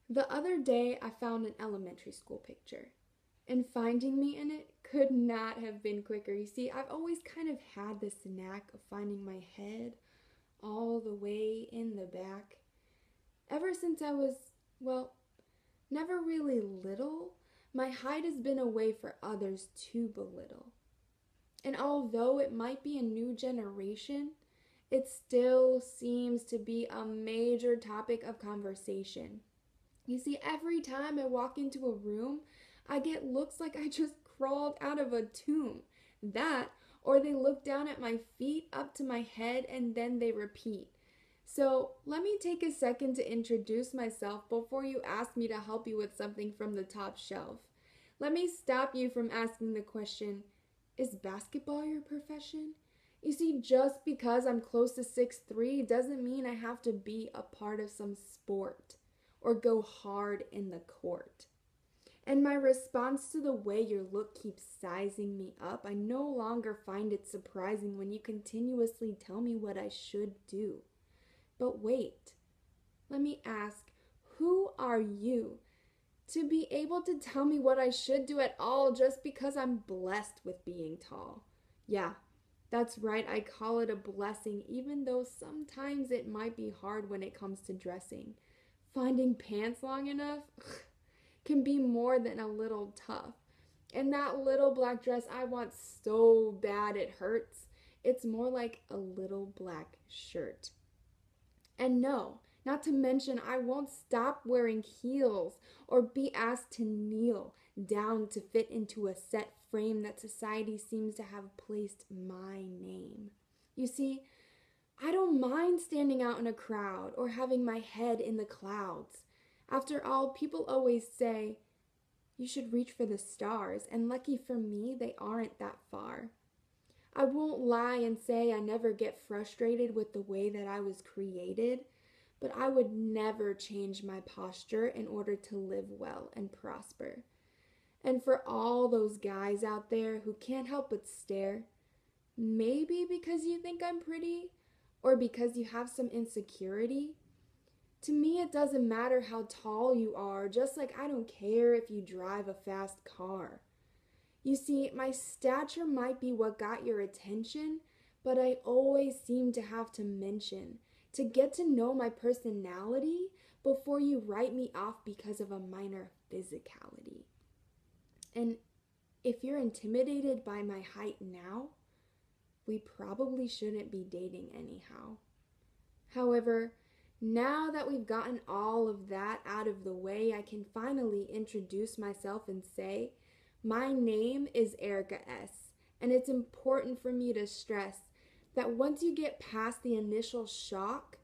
The other day, I found an elementary school picture, and finding me in it could not have been quicker. You see, I've always kind of had this knack of finding my head all the way in the back. Ever since I was, well, never really little, my height has been a way for others to belittle. And although it might be a new generation, it still seems to be a major topic of conversation. You see, every time I walk into a room, I get looks like I just crawled out of a tomb. That, or they look down at my feet up to my head and then they repeat. So let me take a second to introduce myself before you ask me to help you with something from the top shelf. Let me stop you from asking the question, is basketball your profession? You see, just because I'm close to 6'3" doesn't mean I have to be a part of some sport or go hard in the court. And my response to the way your look keeps sizing me up, I no longer find it surprising when you continuously tell me what I should do. But wait, let me ask, who are you to be able to tell me what I should do at all just because I'm blessed with being tall? Yeah, that's right, I call it a blessing, even though sometimes it might be hard when it comes to dressing. Finding pants long enough can be more than a little tough. And that little black dress I want so bad it hurts, it's more like a little black shirt. And no, not to mention I won't stop wearing heels or be asked to kneel down to fit into a set frame that society seems to have placed my name. You see, I don't mind standing out in a crowd or having my head in the clouds. After all, people always say, you should reach for the stars, and lucky for me, they aren't that far. I won't lie and say I never get frustrated with the way that I was created, but I would never change my posture in order to live well and prosper. And for all those guys out there who can't help but stare, maybe because you think I'm pretty or because you have some insecurity, to me it doesn't matter how tall you are, just like I don't care if you drive a fast car. You see, my stature might be what got your attention, but I always seem to have to mention, to get to know my personality before you write me off because of a minor physicality. And if you're intimidated by my height now, we probably shouldn't be dating anyhow. However, now that we've gotten all of that out of the way, I can finally introduce myself and say, my name is Erica S., and it's important for me to stress that once you get past the initial shock,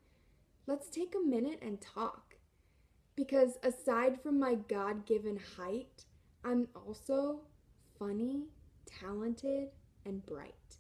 let's take a minute and talk. Because aside from my God-given height, I'm also funny, talented, and bright.